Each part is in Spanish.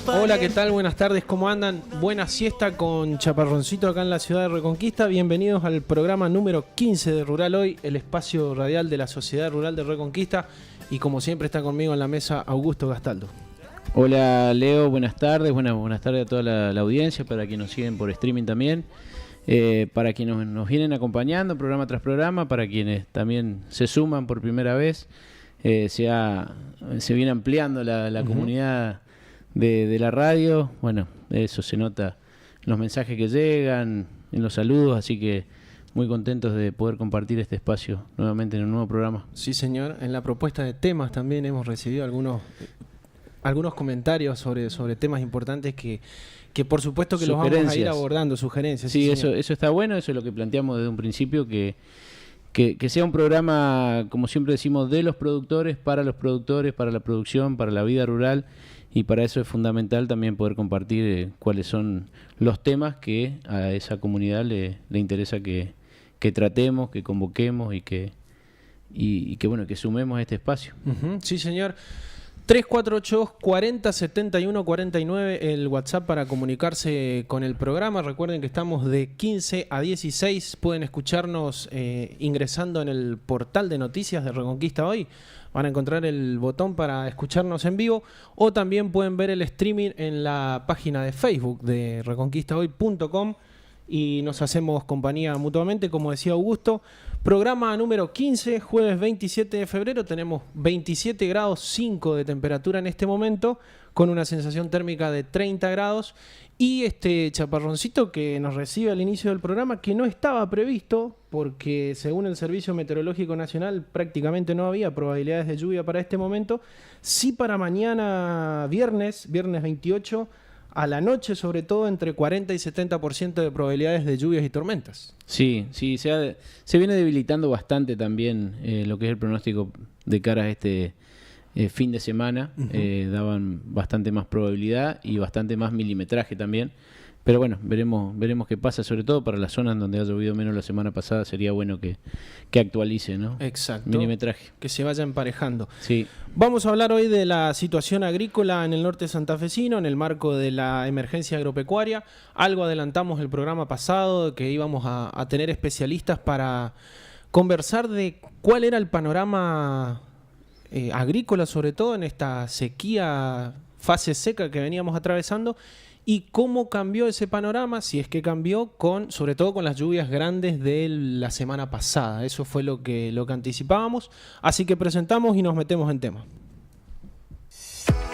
Hola, ¿qué tal? Buenas tardes, ¿cómo andan? Buena siesta con Chaparroncito acá en la ciudad de Reconquista. Bienvenidos al programa número 15 de Rural Hoy, el espacio radial de la Sociedad Rural de Reconquista. Y como siempre está conmigo en la mesa Augusto Gastaldo. Hola Leo, buenas tardes. Buenas tardes a toda la audiencia, para quienes nos siguen por streaming también. Para quienes nos vienen acompañando programa tras programa, para quienes también se suman por primera vez. Se viene ampliando la comunidad de la radio. Bueno, eso se nota en los mensajes que llegan, en los saludos, así que muy contentos de poder compartir este espacio nuevamente en un nuevo programa. Sí, señor. En la propuesta de temas también hemos recibido algunos comentarios sobre temas importantes que por supuesto que los vamos a ir abordando, sugerencias. Sí, eso está bueno, eso es lo que planteamos desde un principio, que sea un programa, como siempre decimos, de los productores, para la producción, para la vida rural, y para eso es fundamental también poder compartir cuáles son los temas que a esa comunidad le interesa que tratemos, que convoquemos y que bueno, que sumemos a este espacio. Sí, señor. 348 40 71 49 el WhatsApp para comunicarse con el programa. Recuerden que estamos de 15 a 16. Pueden escucharnos ingresando en el portal de noticias de Reconquista Hoy. Van a encontrar el botón para escucharnos en vivo, o también pueden ver el streaming en la página de Facebook de reconquistahoy.com y nos hacemos compañía mutuamente, como decía Augusto. Programa número 15, jueves 27 de febrero. Tenemos 27 grados 5 de temperatura en este momento, con una sensación térmica de 30 grados. Y este chaparroncito que nos recibe al inicio del programa, que no estaba previsto, porque según el Servicio Meteorológico Nacional prácticamente no había probabilidades de lluvia para este momento. Sí, para mañana viernes 28, a la noche, sobre todo, entre 40 y 70% de probabilidades de lluvias y tormentas. Sí, se viene debilitando bastante también lo que es el pronóstico de cara a este fin de semana. Daban bastante más probabilidad y bastante más milimetraje también. Pero bueno, veremos qué pasa, sobre todo para las zonas donde ha llovido menos la semana pasada. Sería bueno que actualice, ¿no? Exacto. Milimetraje. Que se vaya emparejando. Sí. Vamos a hablar hoy de la situación agrícola en el norte santafesino, en el marco de la emergencia agropecuaria. Algo adelantamos el programa pasado, que íbamos a tener especialistas para conversar de cuál era el panorama agrícola, sobre todo en esta sequía, fase seca que veníamos atravesando, y cómo cambió ese panorama, si es que cambió, sobre todo con las lluvias grandes de la semana pasada. Eso fue lo que anticipábamos. Así que presentamos y nos metemos en tema.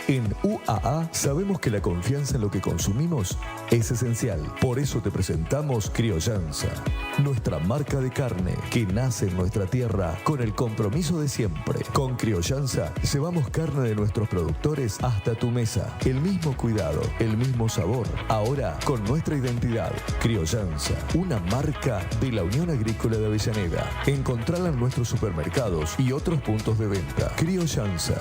En UAA sabemos que la confianza en lo que consumimos es esencial. Por eso te presentamos Criollanza, nuestra marca de carne que nace en nuestra tierra con el compromiso de siempre. Con Criollanza llevamos carne de nuestros productores hasta tu mesa. El mismo cuidado, el mismo sabor, ahora con nuestra identidad. Criollanza, una marca de la Unión Agrícola de Avellaneda. Encontrala en nuestros supermercados y otros puntos de venta. Criollanza.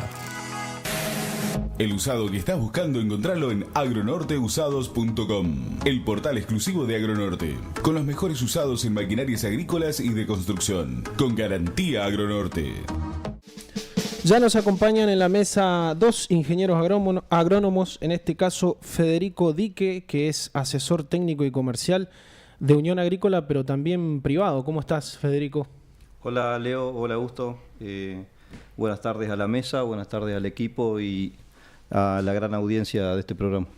El usado que estás buscando, encontralo en agronorteusados.com, el portal exclusivo de Agronorte, con los mejores usados en maquinarias agrícolas y de construcción, con garantía Agronorte. Ya nos acompañan en la mesa dos ingenieros agrónomos, en este caso Federico Dique, que es asesor técnico y comercial de Unión Agrícola, pero también privado. ¿Cómo estás, Federico? Hola, Leo. Hola, Augusto. Buenas tardes a la mesa, buenas tardes al equipo y a la gran audiencia de este programa.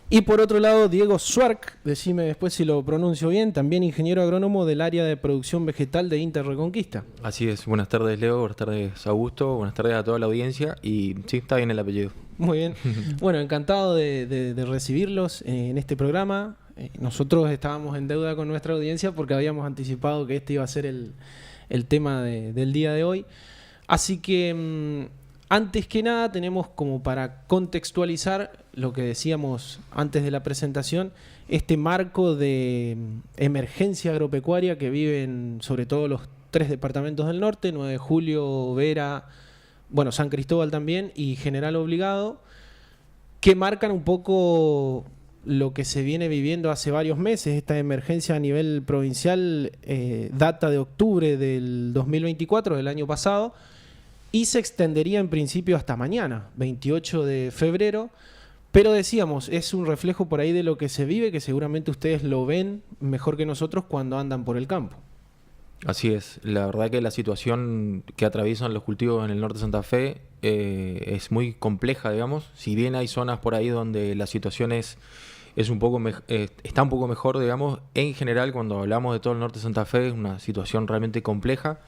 Y por otro lado, Diego Suark, decime después si lo pronuncio bien, también ingeniero agrónomo del área de producción vegetal de Inter Reconquista. Así es. Buenas tardes, Leo. Buenas tardes, Augusto. Buenas tardes a toda la audiencia. Y sí, está bien el apellido. Muy bien. Bueno, encantado de recibirlos en este programa. Nosotros estábamos en deuda con nuestra audiencia porque habíamos anticipado que este iba a ser el tema del día de hoy. Así que antes que nada tenemos, como para contextualizar lo que decíamos antes de la presentación, este marco de emergencia agropecuaria que viven sobre todo los 3 departamentos del norte, 9 de Julio, Vera, bueno, San Cristóbal también y General Obligado, que marcan un poco lo que se viene viviendo hace varios meses. Esta emergencia a nivel provincial data de octubre del 2024, del año pasado, y se extendería en principio hasta mañana, 28 de febrero. Pero decíamos, es un reflejo por ahí de lo que se vive, que seguramente ustedes lo ven mejor que nosotros cuando andan por el campo. Así es, la verdad que la situación que atraviesan los cultivos en el norte de Santa Fe es muy compleja, digamos. Si bien hay zonas por ahí donde la situación está un poco mejor, digamos, en general cuando hablamos de todo el norte de Santa Fe es una situación realmente compleja,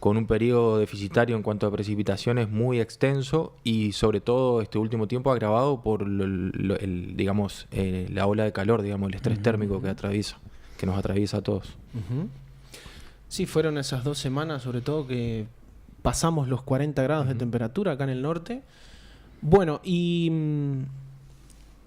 con un periodo deficitario en cuanto a precipitaciones muy extenso y sobre todo este último tiempo agravado por la ola de calor, digamos, el estrés térmico que nos atraviesa a todos. Sí, fueron esas 2 semanas sobre todo que pasamos los 40 grados de temperatura acá en el norte. Bueno, y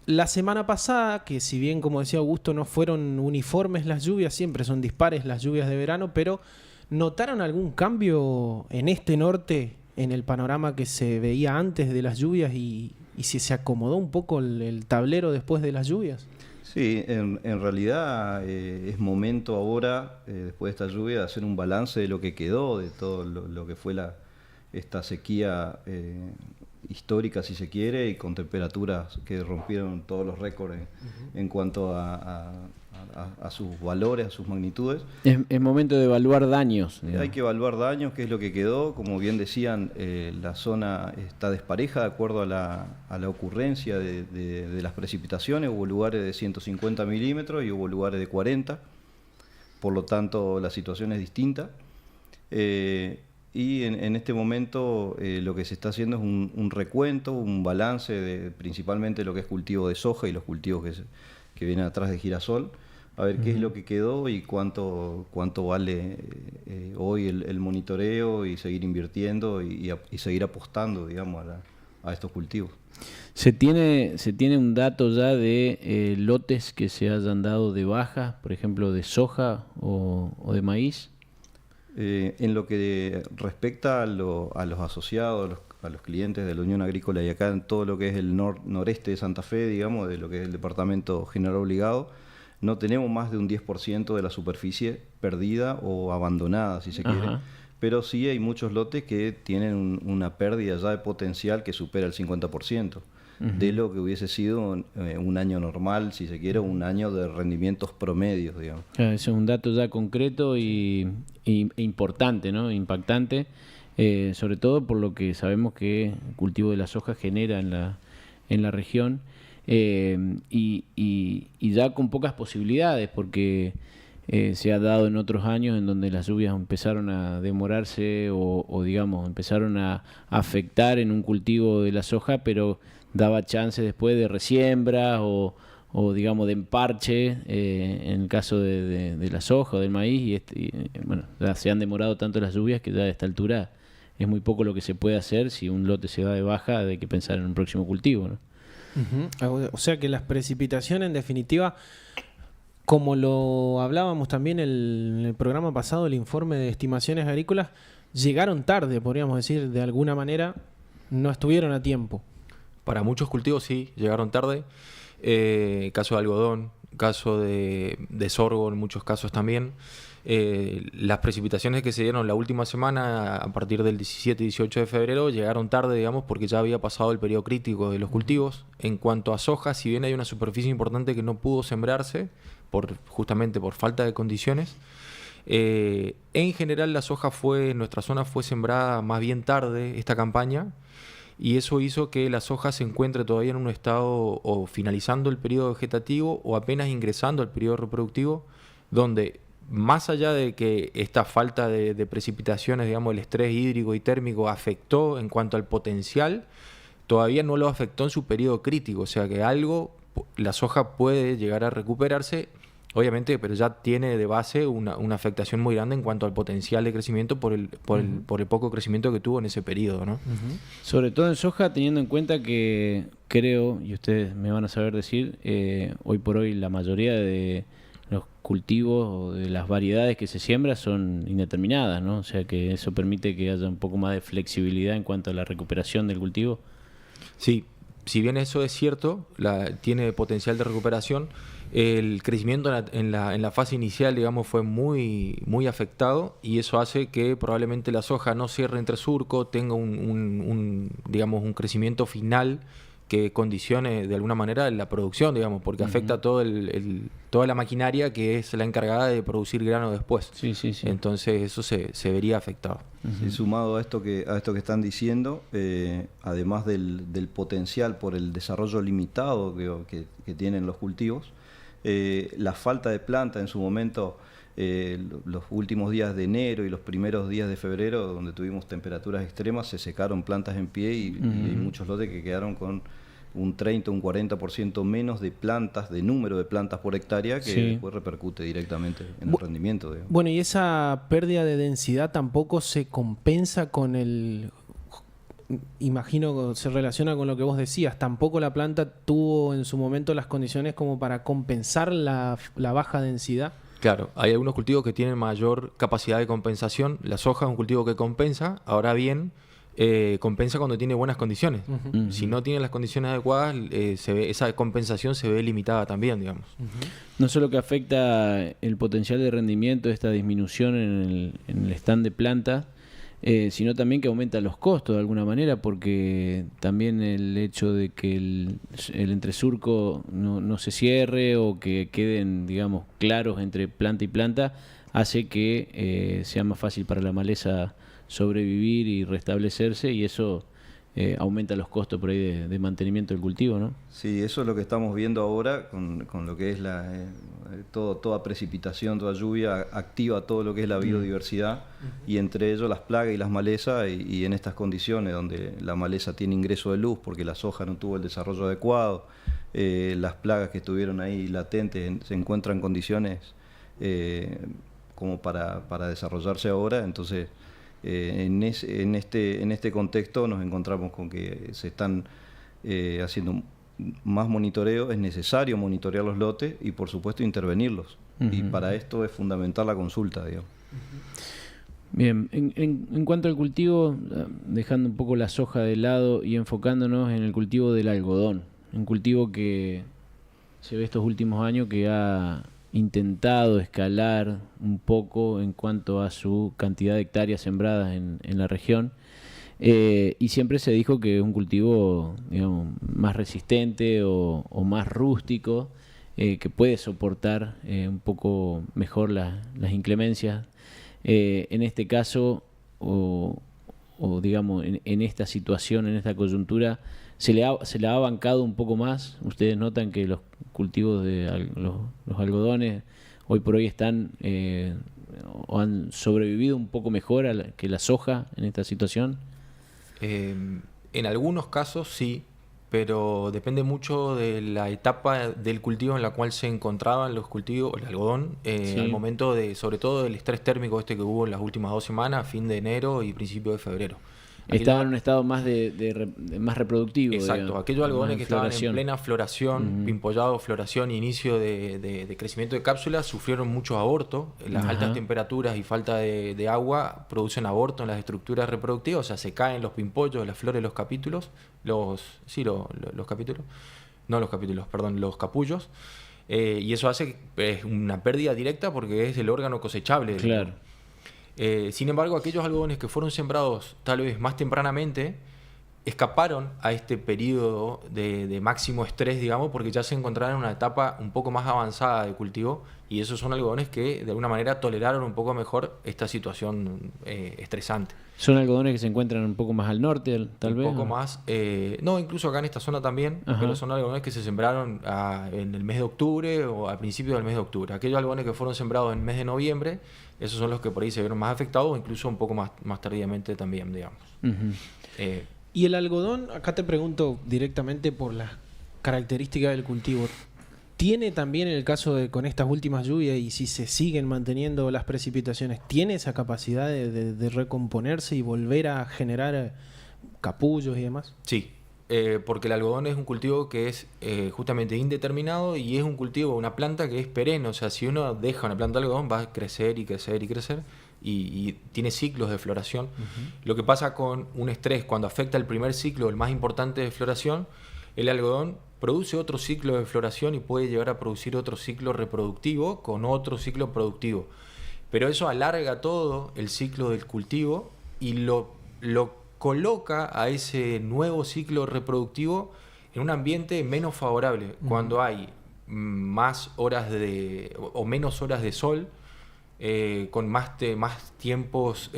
la semana pasada, que si bien, como decía Augusto, no fueron uniformes las lluvias, siempre son dispares las lluvias de verano, pero ¿notaron algún cambio en este norte, en el panorama que se veía antes de las lluvias y si se acomodó un poco el tablero después de las lluvias? Sí, en realidad es momento ahora, después de esta lluvia, de hacer un balance de lo que quedó, de todo lo que fue esta sequía histórica, si se quiere, y con temperaturas que rompieron todos los récords en cuanto a sus valores, a sus magnitudes. Es momento de evaluar daños. Hay que evaluar daños, qué es lo que quedó. Como bien decían, la zona está despareja de acuerdo a la ocurrencia de las precipitaciones. Hubo lugares de 150 milímetros y hubo lugares de 40. Por lo tanto, la situación es distinta. Y en este momento lo que se está haciendo es un recuento, un balance de principalmente lo que es cultivo de soja y los cultivos que vienen atrás de girasol, a ver qué es lo que quedó y cuánto vale hoy el monitoreo y seguir invirtiendo y seguir apostando, digamos, a estos cultivos. ¿Se tiene un dato ya de lotes que se hayan dado de baja, por ejemplo, de soja o de maíz? En lo que respecta a los asociados, a los clientes de la Unión Agrícola y acá en todo lo que es el noreste de Santa Fe, digamos, de lo que es el departamento General Obligado, no tenemos más de un 10% de la superficie perdida o abandonada, si se quiere, pero sí hay muchos lotes que tienen una pérdida ya de potencial que supera el 50% de lo que hubiese sido un año normal, si se quiere, un año de rendimientos promedios, digamos. Ese es un dato ya concreto e importante, ¿no? Impactante, sobre todo por lo que sabemos que el cultivo de la soja genera en la región. Y ya con pocas posibilidades, porque se ha dado en otros años en donde las lluvias empezaron a demorarse o digamos empezaron a afectar en un cultivo de la soja, pero daba chance después de resiembra o digamos de emparche en el caso de la soja o del maíz y bueno, ya se han demorado tanto las lluvias que ya a esta altura es muy poco lo que se puede hacer. Si un lote se da de baja, hay que pensar en un próximo cultivo, ¿no? O sea que las precipitaciones, en definitiva, como lo hablábamos también en el programa pasado, el informe de estimaciones agrícolas, llegaron tarde, podríamos decir, de alguna manera, no estuvieron a tiempo. Para muchos cultivos sí, llegaron tarde. Caso de algodón, caso de sorgo en muchos casos también. Las precipitaciones que se dieron la última semana, a partir del 17 y 18 de febrero, llegaron tarde, digamos, porque ya había pasado el periodo crítico de los cultivos. En cuanto a soja, si bien hay una superficie importante que no pudo sembrarse, justamente por falta de condiciones, en general la soja en nuestra zona fue sembrada más bien tarde esta campaña, y eso hizo que la soja se encuentre todavía en un estado o finalizando el periodo vegetativo o apenas ingresando al periodo reproductivo, donde más allá de que esta falta de precipitaciones, digamos, el estrés hídrico y térmico afectó en cuanto al potencial, todavía no lo afectó en su periodo crítico. O sea que la soja puede llegar a recuperarse, obviamente, pero ya tiene de base una afectación muy grande en cuanto al potencial de crecimiento por el poco crecimiento que tuvo en ese periodo, ¿no? Sobre todo en soja, teniendo en cuenta que creo, y ustedes me van a saber decir, hoy por hoy la mayoría de los cultivos o de las variedades que se siembran son indeterminadas, ¿no? O sea que eso permite que haya un poco más de flexibilidad en cuanto a la recuperación del cultivo. Sí, si bien eso es cierto, tiene potencial de recuperación, el crecimiento en la fase inicial, digamos, fue muy, muy afectado, y eso hace que probablemente la soja no cierre entre surco, tenga digamos, un crecimiento final que condicione de alguna manera la producción, digamos, porque afecta toda la maquinaria que es la encargada de producir grano después. Sí. Entonces eso se vería afectado. Sí, sumado a esto que están diciendo, además del potencial por el desarrollo limitado que tienen los cultivos, la falta de planta en su momento, los últimos días de enero y los primeros días de febrero, donde tuvimos temperaturas extremas, se secaron plantas en pie y hay muchos lotes que quedaron con un 30, un 40% menos de plantas, de número de plantas por hectárea, que después repercute directamente en el rendimiento. Digamos. Bueno, y esa pérdida de densidad tampoco se compensa con imagino se relaciona con lo que vos decías, tampoco la planta tuvo en su momento las condiciones como para compensar la baja densidad. Claro, hay algunos cultivos que tienen mayor capacidad de compensación. La soja es un cultivo que compensa, ahora bien, compensa cuando tiene buenas condiciones. Si no tiene las condiciones adecuadas, esa compensación se ve limitada también, digamos. No solo que afecta el potencial de rendimiento, esta disminución en el stand de planta, sino también que aumenta los costos de alguna manera, porque también el hecho de que el entresurco no se cierre o que queden, digamos, claros entre planta y planta, hace que sea más fácil para la maleza sobrevivir y restablecerse, y eso aumenta los costos por ahí de mantenimiento del cultivo, ¿no? Sí, eso es lo que estamos viendo ahora con lo que es toda precipitación, toda lluvia, activa todo lo que es la biodiversidad, y entre ellos las plagas y las malezas, y en estas condiciones donde la maleza tiene ingreso de luz porque la soja no tuvo el desarrollo adecuado, las plagas que estuvieron ahí latentes se encuentran en condiciones como para desarrollarse ahora. Entonces en este contexto nos encontramos con que se están haciendo más monitoreo, es necesario monitorear los lotes y por supuesto intervenirlos, y para esto es fundamental la consulta, digamos. Bien, en cuanto al cultivo, dejando un poco la soja de lado y enfocándonos en el cultivo del algodón, un cultivo que se ve estos últimos años que ha intentado escalar un poco en cuanto a su cantidad de hectáreas sembradas en la región, y siempre se dijo que es un cultivo, digamos, más resistente o más rústico, que puede soportar un poco mejor las inclemencias. En este caso, o digamos, en esta situación, en esta coyuntura, se le ha bancado un poco más. Ustedes notan que los cultivos de los algodones hoy por hoy están o han sobrevivido un poco mejor que la soja en esta situación. En algunos casos sí, pero depende mucho de la etapa del cultivo en la cual se encontraban los cultivos, el algodón, al momento sobre todo del estrés térmico que hubo en las últimas 2 semanas, fin de enero y principio de febrero. Estaba en un estado más más reproductivo. Exacto, digamos, aquellos algodones que estaban en plena floración, pimpollado, floración, inicio de crecimiento de cápsulas, sufrieron muchos abortos. Las altas temperaturas y falta de agua producen aborto en las estructuras reproductivas, o sea, se caen los pimpollos, las flores, los capítulos, los capullos, y eso hace una pérdida directa porque es el órgano cosechable. Claro. Sin embargo, aquellos algodones que fueron sembrados tal vez más tempranamente escaparon a este periodo de máximo estrés, digamos, porque ya se encontraron en una etapa un poco más avanzada de cultivo, y esos son algodones que de alguna manera toleraron un poco mejor esta situación estresante. ¿Son algodones que se encuentran un poco más al norte, tal vez? Un poco más, no, incluso acá en esta zona también, pero son algodones que se sembraron en el mes de octubre o al principio del mes de octubre. Aquellos algodones que fueron sembrados en el mes de noviembre, esos son los que por ahí se vieron más afectados, o incluso un poco más tardíamente también, digamos. Y el algodón, acá te pregunto directamente por las características del cultivo, ¿tiene también, en el caso de con estas últimas lluvias y si se siguen manteniendo las precipitaciones, tiene esa capacidad de recomponerse y volver a generar capullos y demás? Sí, porque el algodón es un cultivo que es justamente indeterminado, y es un cultivo, una planta que es perenne. O sea, si uno deja una planta de algodón va a crecer y crecer y crecer, y tiene ciclos de floración. Lo que pasa con un estrés cuando afecta el primer ciclo, el más importante de floración, el algodón produce otro ciclo de floración y puede llegar a producir otro ciclo reproductivo con otro ciclo productivo. Pero eso alarga todo el ciclo del cultivo y lo coloca a ese nuevo ciclo reproductivo en un ambiente menos favorable, cuando hay más horas o menos horas de sol, con más tiempos,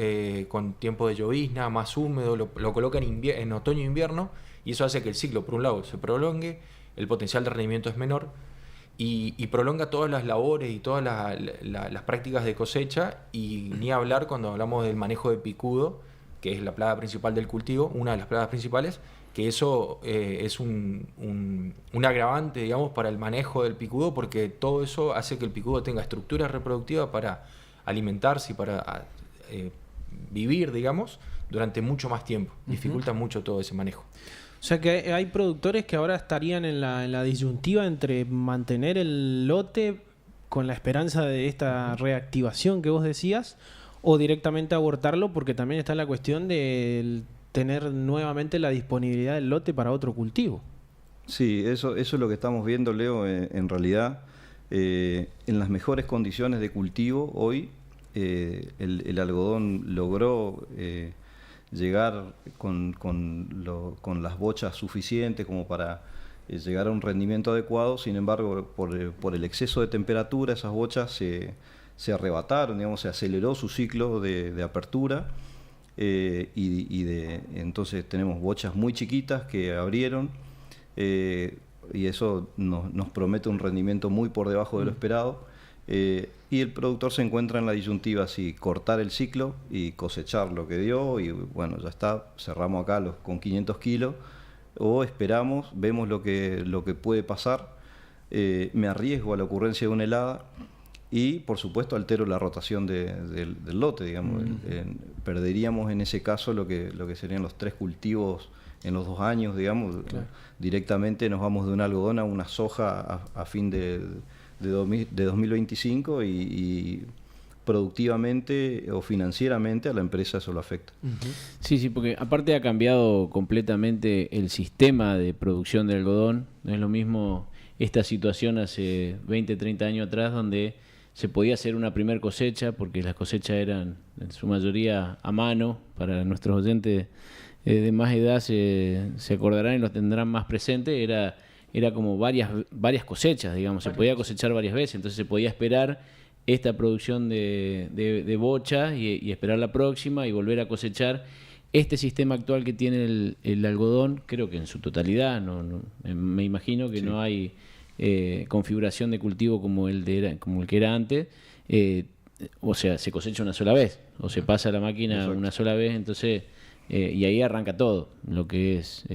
con tiempo de llovizna, más húmedo, lo coloca en otoño e invierno, y eso hace que el ciclo, por un lado, se prolongue, el potencial de rendimiento es menor, y prolonga todas las labores y todas las prácticas de cosecha, y ni hablar cuando hablamos del manejo de picudo, que es la plaga principal del cultivo, una de las plagas principales, que eso es un agravante, digamos, para el manejo del picudo, porque todo eso hace que el picudo tenga estructura reproductiva para alimentarse y para vivir, digamos, durante mucho más tiempo. Dificulta mucho todo ese manejo. O sea que hay productores que ahora estarían en la disyuntiva entre mantener el lote con la esperanza de esta reactivación que vos decías, o directamente abortarlo, porque también está la cuestión de tener nuevamente la disponibilidad del lote para otro cultivo. Sí, eso es lo que estamos viendo, Leo, en realidad. En las mejores condiciones de cultivo hoy, el algodón logró llegar con las bochas suficientes como para llegar a un rendimiento adecuado. Sin embargo, por el exceso de temperatura, esas bochas se arrebataron, digamos, se aceleró su ciclo de apertura, entonces tenemos bochas muy chiquitas que abrieron, y eso nos promete un rendimiento muy por debajo de lo esperado, y el productor se encuentra en la disyuntiva si cortar el ciclo y cosechar lo que dio, y bueno, ya está, cerramos acá con 500 kilos, o esperamos, vemos lo que puede pasar, me arriesgo a la ocurrencia de una helada, y por supuesto altero la rotación del lote, digamos. Perderíamos en ese caso lo que serían los 3 cultivos en los 2 años, digamos. Claro. Directamente nos vamos de un algodón a una soja a fin de 2025, y productivamente o financieramente a la empresa eso lo afecta. Sí, porque aparte ha cambiado completamente el sistema de producción de algodón. No es lo mismo esta situación hace 20, 30 años atrás, donde se podía hacer una primer cosecha, porque las cosechas eran en su mayoría a mano. Para nuestros oyentes de más edad se acordarán y los tendrán más presente. Era como varias cosechas, digamos. Se podía cosechar varias veces, entonces se podía esperar esta producción de bocha y esperar la próxima y volver a cosechar. Este sistema actual que tiene el algodón, creo que en su totalidad, me imagino que sí. No hay configuración de cultivo como el que era antes, o sea, se cosecha una sola vez, o se pasa la máquina Exacto. Una sola vez, entonces y ahí arranca todo, lo que es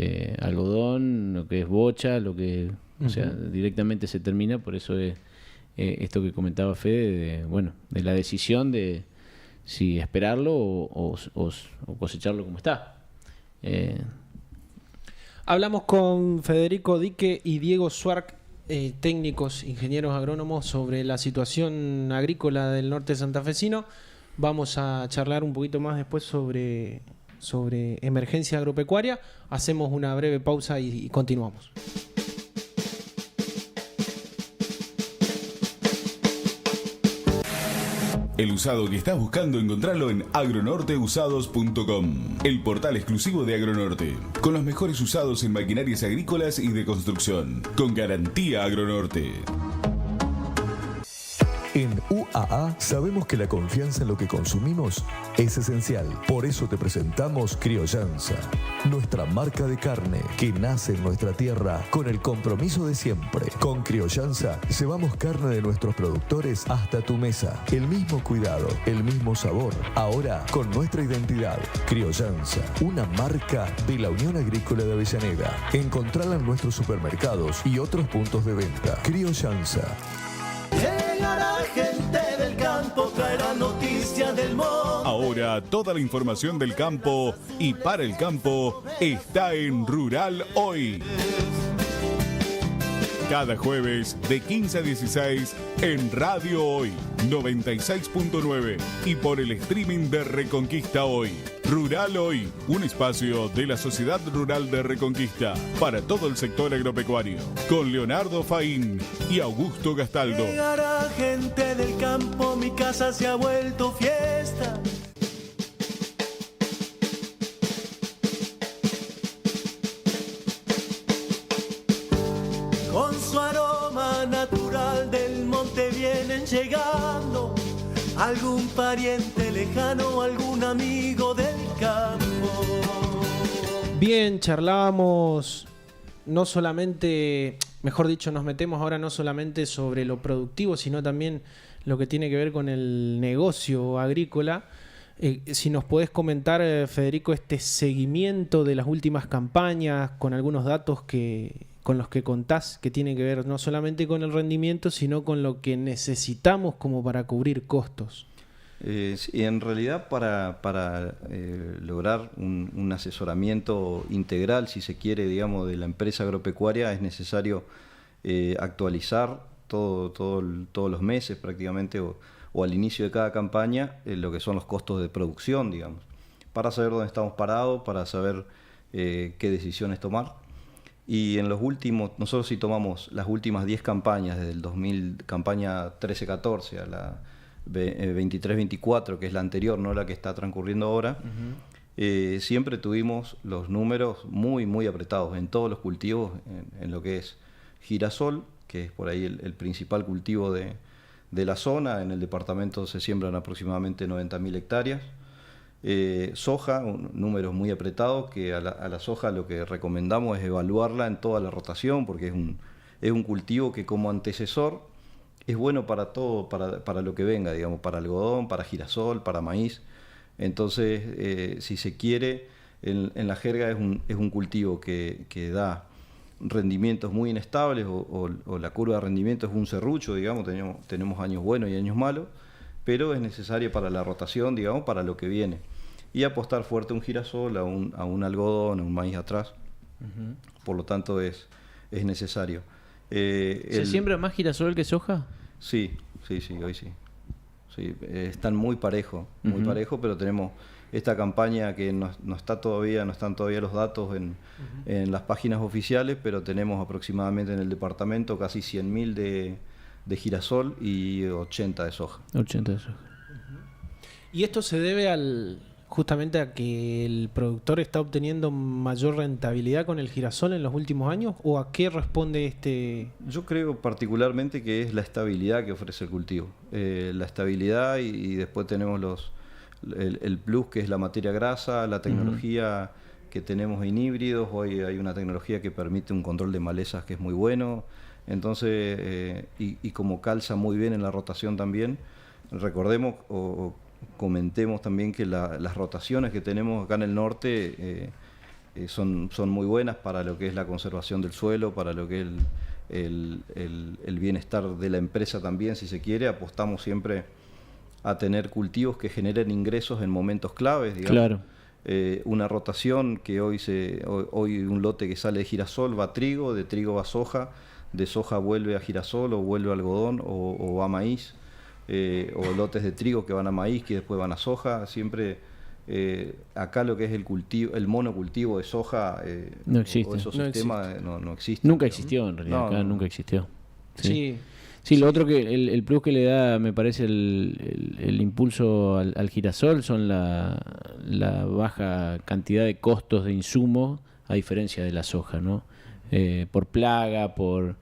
algodón, lo que es bocha, o sea, directamente se termina. Por eso es esto que comentaba Fede, de la decisión de si esperarlo o cosecharlo como está. Hablamos con Federico Dique y Diego Suark, técnicos, ingenieros agrónomos, sobre la situación agrícola del norte santafesino. Vamos a charlar un poquito más después sobre emergencia agropecuaria. Hacemos una breve pausa y continuamos. El usado que estás buscando, encontrarlo en agronorteusados.com, el portal exclusivo de Agronorte, con los mejores usados en maquinarias agrícolas y de construcción, con garantía Agronorte. En UAA sabemos que la confianza en lo que consumimos es esencial. Por eso te presentamos Criollanza, nuestra marca de carne que nace en nuestra tierra con el compromiso de siempre. Con Criollanza llevamos carne de nuestros productores hasta tu mesa. El mismo cuidado, el mismo sabor, ahora con nuestra identidad. Criollanza, una marca de la Unión Agrícola de Avellaneda. Encontrala en nuestros supermercados y otros puntos de venta. Criollanza. Llegará gente del campo, traerá noticias del monte. Ahora toda la información del campo y para el campo está en Rural Hoy. Cada jueves de 15 a 16 en Radio Hoy 96.9 y por el streaming de Reconquista Hoy. Rural Hoy, un espacio de la Sociedad Rural de Reconquista para todo el sector agropecuario, con Leonardo Faín y Augusto Gastaldo. Llegará gente del campo, mi casa se ha vuelto fiesta. Con su aroma natural del monte vienen llegando algún pariente lejano, algún amigo del campo. Bien, charlábamos no solamente, mejor dicho, nos metemos ahora no solamente sobre lo productivo, sino también lo que tiene que ver con el negocio agrícola. Si nos podés comentar, Federico, este seguimiento de las últimas campañas con algunos datos con los que contás, que tienen que ver no solamente con el rendimiento, sino con lo que necesitamos como para cubrir costos. Sí, en realidad para lograr un asesoramiento integral, si se quiere, digamos, de la empresa agropecuaria, es necesario actualizar todos los meses prácticamente o al inicio de cada campaña lo que son los costos de producción, digamos, para saber dónde estamos parados, para saber qué decisiones tomar. Y en los últimos, nosotros sí tomamos las últimas 10 campañas, desde el 2000, campaña 13-14 a la 23-24, que es la anterior, no la que está transcurriendo ahora, siempre tuvimos los números muy apretados en todos los cultivos, en lo que es girasol, que es por ahí el principal cultivo de la zona. En el departamento se siembran aproximadamente 90.000 hectáreas. Soja, números muy apretados, que a la soja lo que recomendamos es evaluarla en toda la rotación, porque es un cultivo que como antecesor es bueno para todo, para lo que venga, digamos, para algodón, para girasol, para maíz. Entonces, si se quiere, en la jerga es un cultivo que da rendimientos muy inestables, o la curva de rendimiento es un serrucho, digamos, tenemos años buenos y años malos, pero es necesario para la rotación, digamos, para lo que viene. Y apostar fuerte a un girasol, a un algodón, a un maíz atrás. Por lo tanto, es necesario. ¿Se siembra más girasol que soja? Sí, hoy sí. Sí, están muy parejo, pero tenemos esta campaña que no están todavía los datos en las páginas oficiales, pero tenemos aproximadamente en el departamento casi 100.000 de girasol y 80 de soja. 80 de soja. ¿Y esto se debe justamente a que el productor está obteniendo mayor rentabilidad con el girasol en los últimos años? ¿O a qué responde este...? Yo creo particularmente que es la estabilidad que ofrece el cultivo. La estabilidad y después tenemos el plus, que es la materia grasa, la tecnología que tenemos en híbridos. Hoy hay una tecnología que permite un control de malezas que es muy bueno. Entonces, y como calza muy bien en la rotación también, recordemos o comentemos también que las rotaciones que tenemos acá en el norte son muy buenas para lo que es la conservación del suelo, para lo que es el bienestar de la empresa también, si se quiere. Apostamos siempre a tener cultivos que generen ingresos en momentos claves, digamos. Claro. Una rotación que hoy un lote que sale de girasol va a trigo, de trigo va a soja, de soja vuelve a girasol o vuelve a algodón o va a maíz, o lotes de trigo que van a maíz que después van a soja. Siempre acá lo que es el monocultivo de soja no existe. o esos sistemas no existe. Nunca existió en realidad, acá nunca existió. Sí. Sí, lo otro que el plus que le da, me parece, el impulso al girasol son la baja cantidad de costos de insumo, a diferencia de la soja, ¿no? Por plaga, por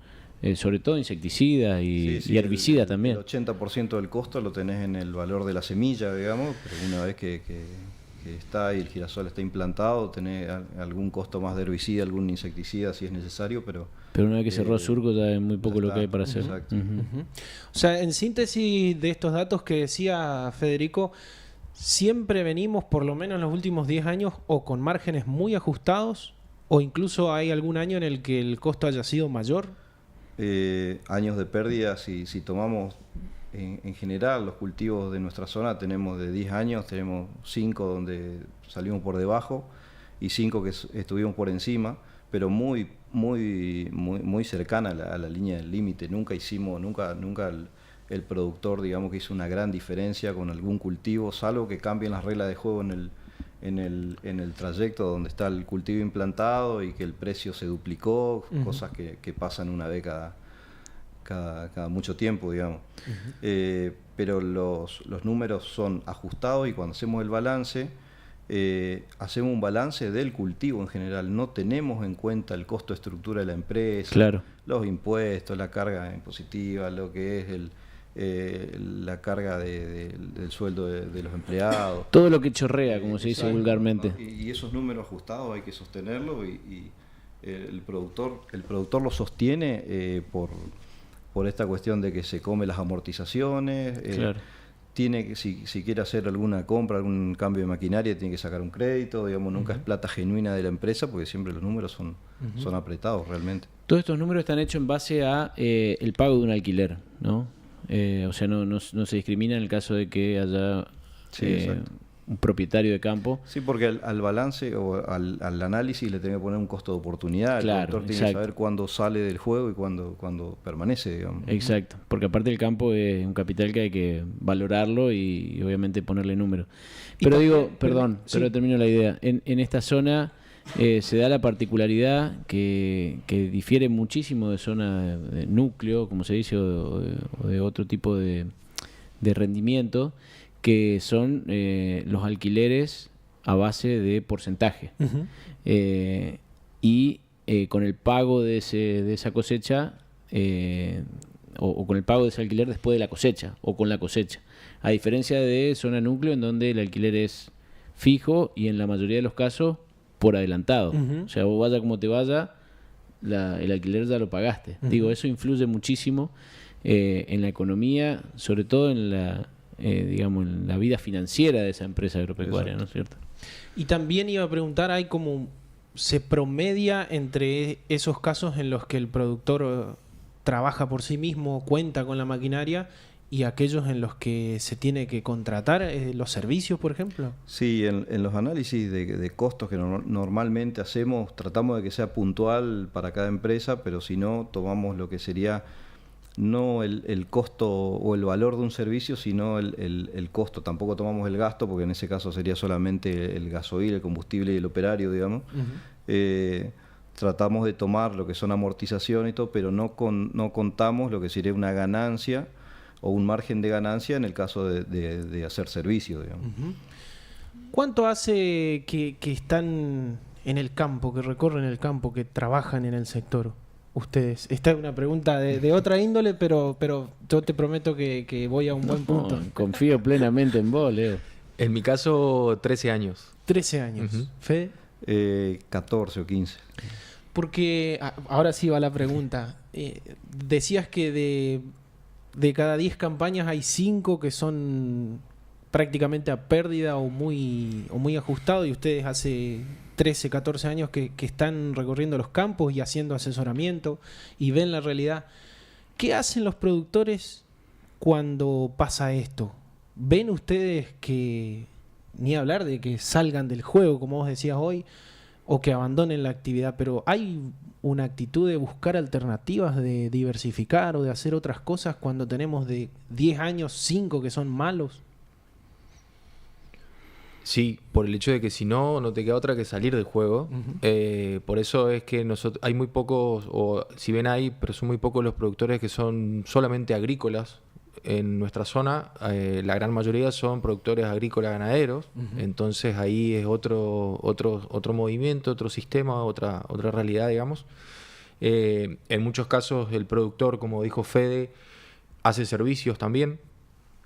sobre todo insecticida y herbicida también. El 80% del costo lo tenés en el valor de la semilla, digamos, pero una vez que está y el girasol está implantado, tenés algún costo más de herbicida, algún insecticida si es necesario, pero una vez que cerró surco ya es muy poco lo que hay para hacer. Exacto. O sea, en síntesis de estos datos que decía Federico, siempre venimos, por lo menos en los últimos 10 años, o con márgenes muy ajustados, o incluso hay algún año en el que el costo haya sido mayor. Años de pérdida, si tomamos en general los cultivos de nuestra zona, tenemos de 10 años, tenemos 5 donde salimos por debajo y 5 que estuvimos por encima, pero muy cercana a la línea del límite. Nunca el productor, digamos, que hizo una gran diferencia con algún cultivo, salvo que cambien las reglas de juego en en el trayecto donde está el cultivo implantado y que el precio se duplicó, cosas que pasan una vez cada mucho tiempo, digamos. Pero los números son ajustados y cuando hacemos el balance, hacemos un balance del cultivo en general. No tenemos en cuenta el costo de estructura de la empresa, claro, los impuestos, la carga impositiva, lo que es la carga del sueldo de los empleados. todo lo que chorrea, como se dice Exacto, vulgarmente. ¿no? Y esos números ajustados hay que sostenerlos y el productor lo sostiene por esta cuestión de que se come las amortizaciones. Claro. Tiene que, si quiere hacer alguna compra, algún cambio de maquinaria, tiene que sacar un crédito, digamos, nunca es plata genuina de la empresa, porque siempre los números son apretados realmente. Todos estos números están hechos en base a el pago de un alquiler, ¿no? O sea, no se discrimina en el caso de que haya un propietario de campo. Sí, porque al balance o al análisis le tiene que poner un costo de oportunidad. Claro, el productor tiene que saber cuándo sale del juego y cuándo permanece, digamos. Exacto, porque aparte el campo es un capital que hay que valorarlo y obviamente ponerle número. Pero pero termino la idea. En esta zona se da la particularidad que difiere muchísimo de zona de núcleo, como se dice, o de otro tipo de rendimiento, que son los alquileres a base de porcentaje. Y con el pago de esa cosecha, o con el pago de ese alquiler después de la cosecha, o con la cosecha. A diferencia de zona núcleo, en donde el alquiler es fijo y en la mayoría de los casos por adelantado. O sea, vos vaya como te vaya, el alquiler ya lo pagaste. Digo, eso influye muchísimo en la economía, sobre todo en en la vida financiera de esa empresa agropecuaria, ¿no es cierto? Y también iba a preguntar, ¿hay como se promedia entre esos casos en los que el productor trabaja por sí mismo, cuenta con la maquinaria, y aquellos en los que se tiene que contratar los servicios, por ejemplo? Sí, en los análisis de costos que normalmente hacemos, tratamos de que sea puntual para cada empresa, pero si no, tomamos lo que sería no el costo o el valor de un servicio, sino el costo. Tampoco tomamos el gasto, porque en ese caso sería solamente el gasoil, el combustible y el operario, digamos. Tratamos de tomar lo que son amortizaciones y todo, pero no contamos lo que sería una ganancia o un margen de ganancia en el caso de hacer servicio, digamos. ¿Cuánto hace que están en el campo, que recorren el campo, que trabajan en el sector ustedes? Esta es una pregunta de otra índole, pero yo te prometo que voy a un buen punto. Confío plenamente en vos, Leo. En mi caso, 13 años. 13 años. ¿Fede? 14 o 15. Porque, ahora sí va la pregunta. Decías que de cada 10 campañas hay 5 que son prácticamente a pérdida o muy ajustado, y ustedes hace 13, 14 años que están recorriendo los campos y haciendo asesoramiento y ven la realidad. ¿Qué hacen los productores cuando pasa esto? ¿Ven ustedes que, ni hablar de que salgan del juego, como vos decías hoy, o que abandonen la actividad, pero hay una actitud de buscar alternativas, de diversificar o de hacer otras cosas cuando tenemos de 10 años 5 que son malos? Sí, por el hecho de que si no te queda otra que salir del juego. Por eso es que hay muy pocos, o si bien hay, pero son muy pocos los productores que son solamente agrícolas en nuestra zona. La gran mayoría son productores agrícolas ganaderos. Entonces ahí es otro movimiento, otro sistema, otra realidad, digamos. En muchos casos el productor, como dijo Fede, hace servicios también.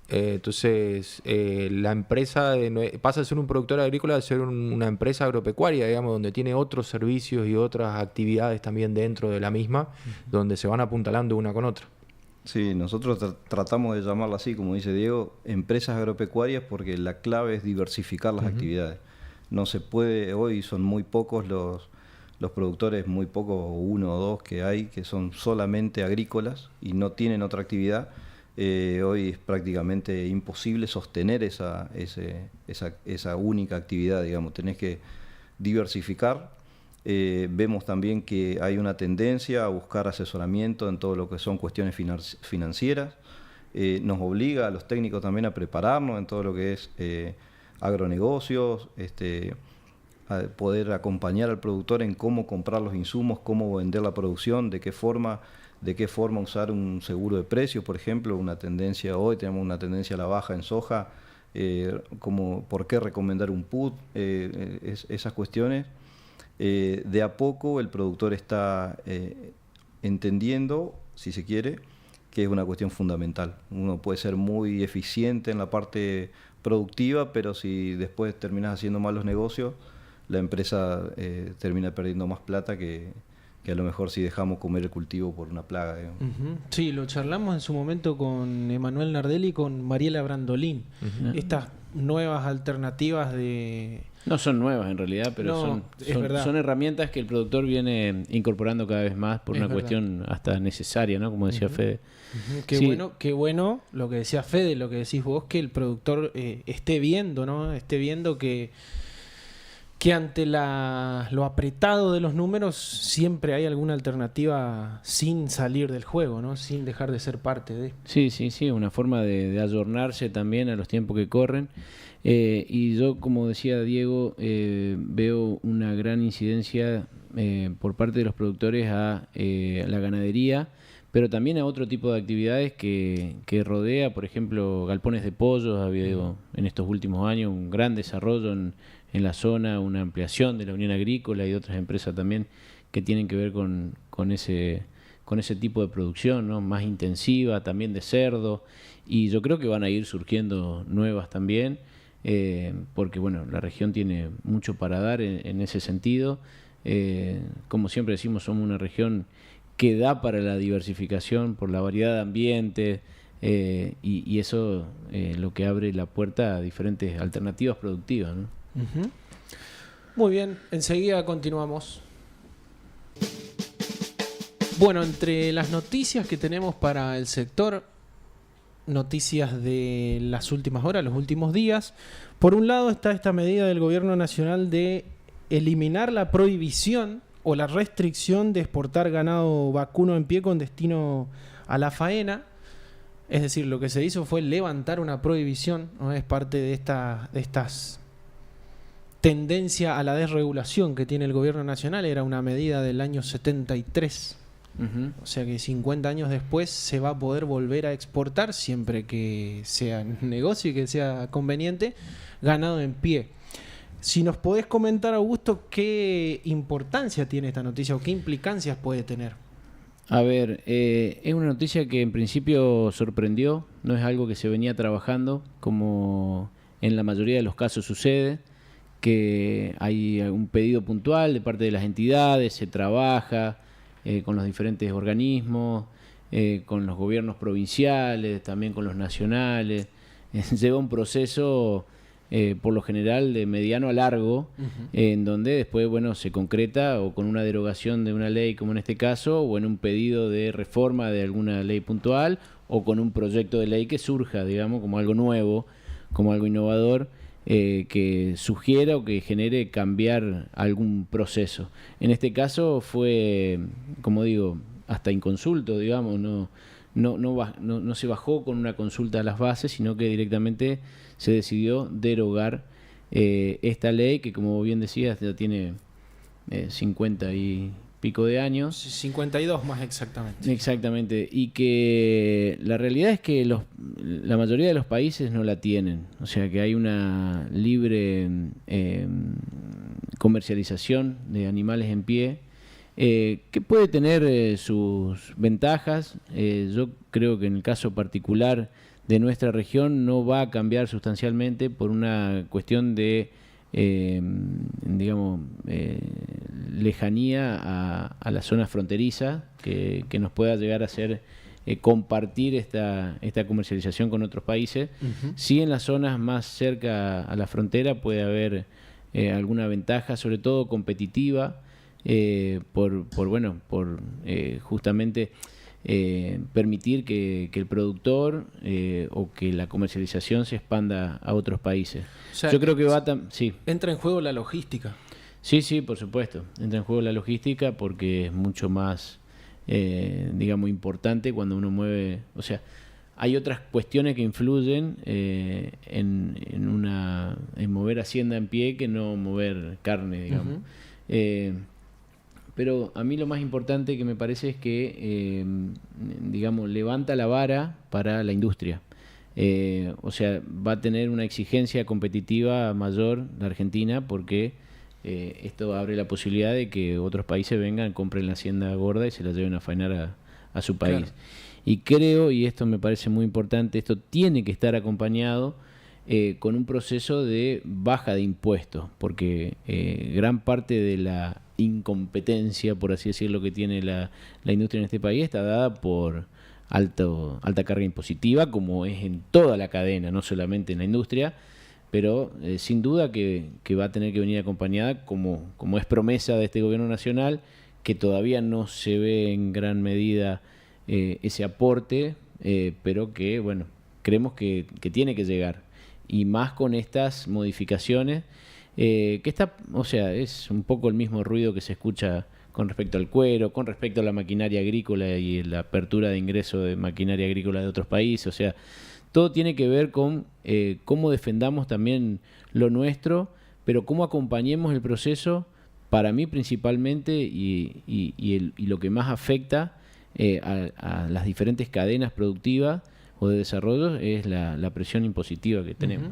Entonces la empresa pasa a ser un productor agrícola a ser una empresa agropecuaria, digamos, donde tiene otros servicios y otras actividades también dentro de la misma, donde se van apuntalando una con otra. Sí, nosotros tratamos de llamarla así, como dice Diego, empresas agropecuarias, porque la clave es diversificar las actividades. No se puede, hoy son muy pocos los productores, muy pocos, 1 o 2 que hay, que son solamente agrícolas y no tienen otra actividad. Hoy es prácticamente imposible sostener esa única actividad, digamos. Tenés que diversificar. Vemos también que hay una tendencia a buscar asesoramiento en todo lo que son cuestiones financieras. Nos obliga a los técnicos también a prepararnos en todo lo que es agronegocios, a poder acompañar al productor en cómo comprar los insumos, cómo vender la producción, de qué forma usar un seguro de precios, por ejemplo, hoy tenemos una tendencia a la baja en soja, por qué recomendar un PUT, esas cuestiones. De a poco el productor está entendiendo, si se quiere, que es una cuestión fundamental. Uno puede ser muy eficiente en la parte productiva, pero si después terminas haciendo malos negocios, la empresa termina perdiendo más plata que a lo mejor si dejamos comer el cultivo por una plaga. Uh-huh. Sí, lo charlamos en su momento con Emanuel Nardelli y con Mariela Brandolín. Uh-huh. Estas nuevas alternativas de... No son nuevas en realidad, pero son herramientas que el productor viene incorporando cada vez más por una cuestión hasta necesaria, ¿no? Como decía Fede. Uh-huh. Qué bueno lo que decía Fede, lo que decís vos, que el productor esté viendo, ¿no? Esté viendo que ante lo apretado de los números siempre hay alguna alternativa sin salir del juego, ¿no? Sin dejar de ser parte de... Sí, una forma de ayornarse también a los tiempos que corren. Y yo, como decía Diego, veo una gran incidencia por parte de los productores a la ganadería, pero también a otro tipo de actividades que rodea, por ejemplo, galpones de pollos. Ha habido en estos últimos años un gran desarrollo en la zona, una ampliación de la Unión Agrícola y otras empresas también que tienen que ver con ese tipo de producción, ¿no? Más intensiva, también de cerdo, y yo creo que van a ir surgiendo nuevas también, porque bueno, la región tiene mucho para dar en ese sentido. Como siempre decimos, somos una región que da para la diversificación por la variedad de ambientes, y eso lo que abre la puerta a diferentes alternativas productivas, ¿no? Uh-huh. Muy bien, enseguida continuamos. Bueno, entre las noticias que tenemos para el sector, noticias de las últimas horas, los últimos días, por un lado está esta medida del gobierno nacional de eliminar la prohibición o la restricción de exportar ganado vacuno en pie con destino a la faena. Es decir, lo que se hizo fue levantar una prohibición, ¿no? Es parte de estas tendencia a la desregulación que tiene el gobierno nacional. Era una medida del año 73. Uh-huh. O sea que 50 años después se va a poder volver a exportar, siempre que sea negocio y que sea conveniente, ganado en pie. Si nos podés comentar, Augusto, qué importancia tiene esta noticia o qué implicancias puede tener. A ver, es una noticia que en principio sorprendió, no es algo que se venía trabajando, como en la mayoría de los casos sucede, que hay un pedido puntual de parte de las entidades, se trabaja con los diferentes organismos, con los gobiernos provinciales, también con los nacionales. Lleva un proceso por lo general de mediano a largo, en donde después se concreta o con una derogación de una ley, como en este caso, o en un pedido de reforma de alguna ley puntual, o con un proyecto de ley que surja, digamos, como algo nuevo, como algo innovador, que sugiera o que genere cambiar algún proceso. En este caso fue, como digo, hasta inconsulto, digamos, no se bajó con una consulta a las bases, sino que directamente se decidió derogar esta ley que, como bien decías, ya tiene 50 y pico de años. 52 más exactamente. Exactamente, y que la realidad es que la mayoría de los países no la tienen, o sea que hay una libre comercialización de animales en pie, que puede tener sus ventajas. Yo creo que en el caso particular de nuestra región no va a cambiar sustancialmente por una cuestión de lejanía a la zona fronteriza que nos pueda llegar a hacer compartir esta comercialización con otros países. Uh-huh. Sí, en las zonas más cerca a la frontera puede haber alguna ventaja, sobre todo competitiva, por justamente permitir que el productor o que la comercialización se expanda a otros países. O sea, yo creo que sí. Entra en juego la logística. Sí, por supuesto. Entra en juego la logística porque es mucho más, importante cuando uno mueve. O sea, hay otras cuestiones que influyen en mover Hacienda en pie que no mover carne, digamos. Pero a mí lo más importante que me parece es que, digamos, levanta la vara para la industria. O sea, va a tener una exigencia competitiva mayor la Argentina porque esto abre la posibilidad de que otros países vengan, compren la hacienda gorda y se la lleven a faenar a su país. Claro. Y creo, y esto me parece muy importante, esto tiene que estar acompañado con un proceso de baja de impuestos, porque gran parte de la incompetencia, por así decirlo, que tiene la industria en este país está dada por alta carga impositiva, como es en toda la cadena, no solamente en la industria, pero sin duda que va a tener que venir acompañada, como es promesa de este gobierno nacional, que todavía no se ve en gran medida ese aporte, pero que, bueno, creemos que tiene que llegar. Y más con estas modificaciones, que está, o sea, es un poco el mismo ruido que se escucha con respecto al cuero, con respecto a la maquinaria agrícola y la apertura de ingreso de maquinaria agrícola de otros países. O sea, todo tiene que ver con cómo defendamos también lo nuestro, pero cómo acompañemos el proceso, para mí principalmente, y lo que más afecta a las diferentes cadenas productivas o de desarrollo es la presión impositiva que tenemos.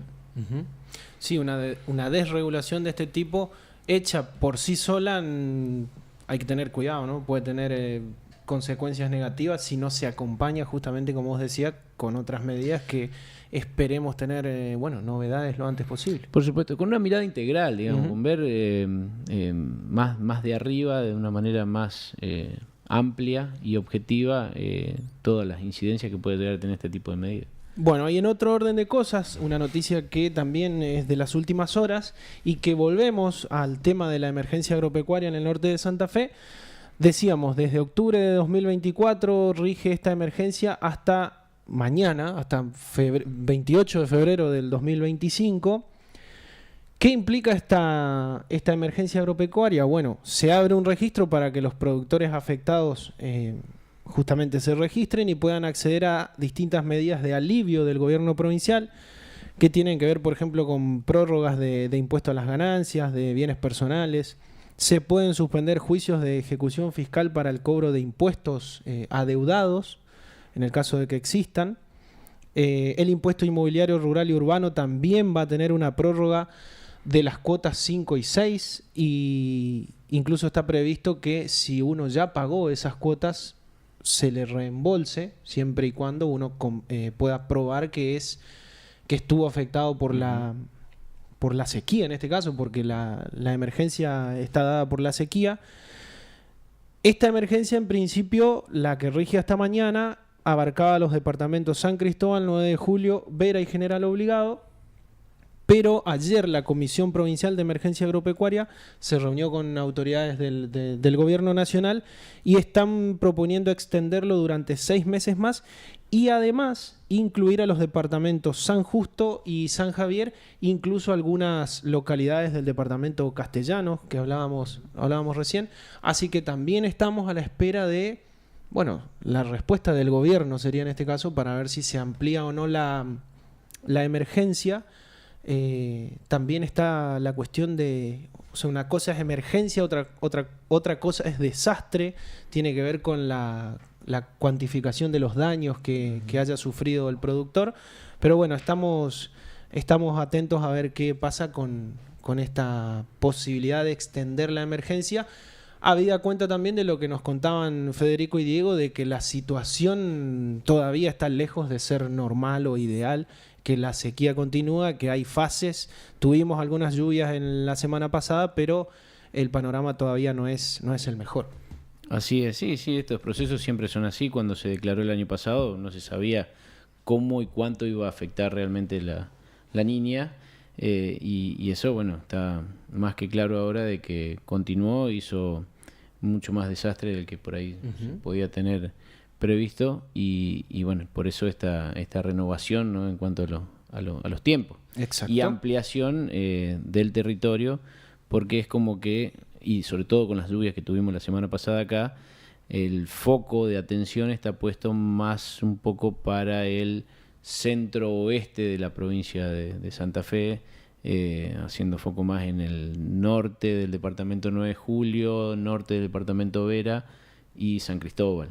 Sí, una desregulación de este tipo hecha por sí sola hay que tener cuidado, ¿no? Puede tener consecuencias negativas si no se acompaña justamente, como vos decías, con otras medidas que esperemos tener, novedades lo antes posible. Por supuesto, con una mirada integral, digamos, con ver más de arriba, de una manera más amplia y objetiva, todas las incidencias que puede llegar a tener este tipo de medidas. Bueno, y en otro orden de cosas, una noticia que también es de las últimas horas y que volvemos al tema de la emergencia agropecuaria en el norte de Santa Fe. Decíamos, desde octubre de 2024 rige esta emergencia hasta mañana, hasta 28 de febrero del 2025. ¿Qué implica esta emergencia agropecuaria? Bueno, se abre un registro para que los productores afectados justamente se registren y puedan acceder a distintas medidas de alivio del gobierno provincial que tienen que ver, por ejemplo, con prórrogas de impuestos a las ganancias, de bienes personales. Se pueden suspender juicios de ejecución fiscal para el cobro de impuestos adeudados, en el caso de que existan. El impuesto inmobiliario rural y urbano también va a tener una prórroga de las cuotas 5 y 6, y incluso está previsto que si uno ya pagó esas cuotas se le reembolse, siempre y cuando uno pueda probar que estuvo afectado por la sequía, en este caso, porque la emergencia está dada por la sequía. Esta emergencia, en principio, la que rige hasta mañana, abarcaba los departamentos San Cristóbal, 9 de Julio, Vera y General Obligado. Pero ayer la Comisión Provincial de Emergencia Agropecuaria se reunió con autoridades del Gobierno Nacional y están proponiendo extenderlo durante 6 meses más y además incluir a los departamentos San Justo y San Javier, incluso algunas localidades del departamento Castellanos que hablábamos recién. Así que también estamos a la espera de, la respuesta del Gobierno sería en este caso para ver si se amplía o no la emergencia. También está la cuestión de, una cosa es emergencia, otra cosa es desastre, tiene que ver con la cuantificación de los daños que haya sufrido el productor, pero bueno, estamos atentos a ver qué pasa con esta posibilidad de extender la emergencia, habida cuenta también de lo que nos contaban Federico y Diego, de que la situación todavía está lejos de ser normal o ideal, que la sequía continúa, que hay fases. Tuvimos algunas lluvias en la semana pasada, pero el panorama todavía no es el mejor. Así es, sí, estos procesos siempre son así. Cuando se declaró el año pasado no se sabía cómo y cuánto iba a afectar realmente la Niña, y eso, está más que claro ahora de que continuó, hizo mucho más desastre del que por ahí se podía tener previsto, y por eso esta renovación, ¿no?, en cuanto a los tiempos. Exacto. Y ampliación del territorio, porque es como que, y sobre todo con las lluvias que tuvimos la semana pasada acá, el foco de atención está puesto más un poco para el centro-oeste de la provincia de Santa Fe, haciendo foco más en el norte del departamento 9 de Julio, norte del departamento Vera y San Cristóbal.